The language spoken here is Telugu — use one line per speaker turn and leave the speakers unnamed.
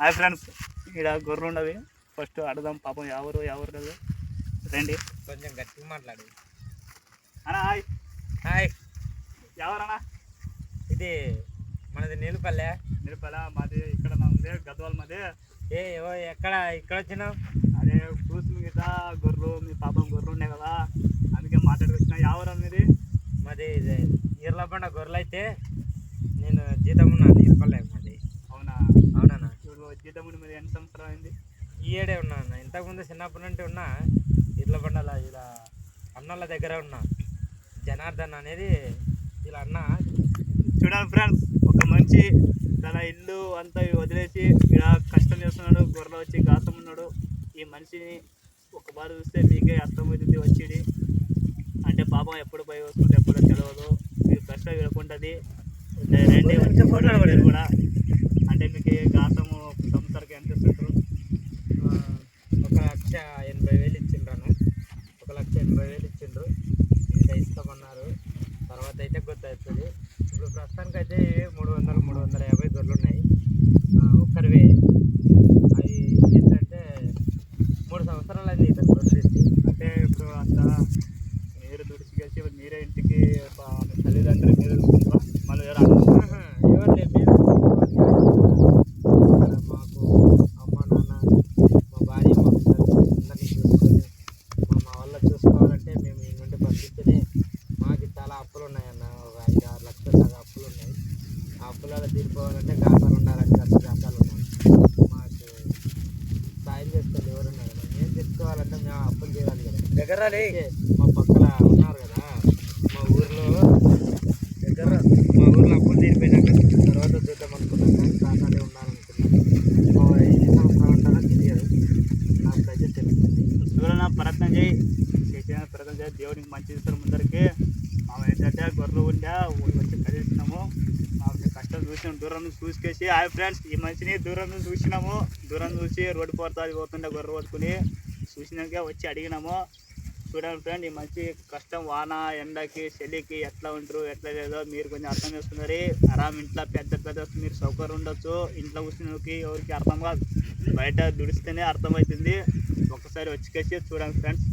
హాయ్ ఫ్రెండ్స్, ఇక్కడ గొర్రెలు ఉండవి. ఫస్ట్ అడుగుదాం. పాపం ఎవరు లేదు. రండి,
కొంచెం గట్టిగా మాట్లాడు
అన్నా. Hi
hi.
ఎవరన్నా?
ఇది మనది నిలుపల్లె.
మాది ఇక్కడ ఉంది, గద్వాల మాది.
ఇక్కడ వచ్చినావు?
అదే చూసి మిగతా గొర్రెలు, మీ పాపం గొర్రెలు ఉన్నాయి కదా, అందుకే మాట్లాడుకొచ్చిన. ఎవరు మీది?
మాది ఈర్లబండ గొర్రెలు. అయితే నేను జీతం ఉన్నాను ఈర్లపల్లె మాది.
అవునా?
అవునా?
ఇప్పుడు జీతం ఉండి మీరు ఎన్ని సంవత్సరాలు అయింది?
ఈ ఏడే ఉన్నాను. ఇంతకుముందు చిన్నప్పటి నుండి ఉన్నా ఈర్లబండల. ఇలా అన్నల దగ్గర ఉన్నా. జనార్దన్ అనేది ఇలా అన్న.
చూడండి ఫ్రెండ్స్, ఒక మంచి తన ఇల్లు అంతా వదిలేసి ఇలా కష్టం చేస్తున్నాడు. గొర్రెలు వచ్చి గాతం ఉన్నాడు. ఈ మనిషిని ఒక బారు చూస్తే మీకే అర్థమవుతుంది వచ్చేది. అంటే పాపం ఎప్పుడు పై వస్తుంది ఎప్పుడో తెలియదు. మీకు కష్టం విడకుంటుంది. రెండే వచ్చి కూడా అంటే మీకు గాతము సంవత్సరానికి ఎంత ఇస్తుంటారు?
1,80,000 ఇచ్చిండ్రాను. 1,80,000 ఇచ్చిండ్రు. ఇంకా ఇస్తామన్నారు. తర్వాత అయితే గుర్తవుతుంది. ఇప్పుడు ప్రస్తుతానికి అయితే 300-350 గొర్రెలు ఉన్నాయి. ఒక్కరివే. అవి ఏంటంటే 3 సంవత్సరాలు అయింది ఇతను గొర్రెలు ఇచ్చి.
అంటే ఇప్పుడు అంతా మీరు దుడిచికేసి మీరే ఇంటికి తల్లిదండ్రులు మీరు చూసుకుంటారా? మళ్ళీ
ఎవరు లేదు. ఇక్కడ మాకు అమ్మ నాన్న, మా భార్య, మా పిల్లలు అందరినీ చూసుకొని మా వల్ల చూసుకోవాలంటే మేము ఈ నుండి పంపించలే. మాకు చాలా అప్పులు ఉన్నాయన్న. ఒక 5-6 లక్షల దాకా అప్పులు ఉన్నాయి. ఆ అప్పులలో తీరిపోవాలంటే గాతాలు ఉండాలని గాతాలు ఉన్నాయి. మాకు సాయం చేస్తారు ఎవరున్నారు కదా. మేము తెచ్చుకోవాలంటే మేము అప్పులు చేయాలి కదా. దగ్గర మా పక్కన ఉన్నారు కదా, మా ఊర్లో అప్పులు తీరిపోయినాక తర్వాత చూద్దాం అనుకున్నాం. కానీ కాకాలే ఉండాలనుకున్నాం. 5 సంవత్సరాలు ఉంటారో తెలియదు. నాకు అయితే తెలుస్తుంది.
చూడాలన్నా ప్రయత్నం చేయి, చేసిన ప్రయత్నం చేయి. దేవుడికి మంచి ఇస్తారు ముందరికి. మేము ఏంటంటే గొర్రెలు ఉండే ఊరికి వచ్చి కలిసినాము. మాకు కష్టం చూసినాము. దూరం నుంచి చూసుకేసి. హాయ్ ఫ్రెండ్స్, ఈ మనిషిని దూరం నుంచి చూసినాము. దూరం చూసి రోడ్డు పోతుండే గొర్రె పట్టుకుని చూసినాక వచ్చి అడిగినాము. చూడండి ఫ్రెండ్, ఈ మంచి కష్టం వాన ఎండకి చలికి ఎట్లా ఉంటారు ఎట్లా లేదో మీరు కొంచెం అర్థం చేసుకున్నారు. ఆరామ్ ఇంట్లో పెద్ద మీరు సౌకర్యం ఉండొచ్చు. ఇంట్లో కూర్చున్నకి ఎవరికి అర్థం కాదు. బయట దుడిస్తేనే అర్థమవుతుంది. ఒక్కసారి వచ్చి చూడండి ఫ్రెండ్స్.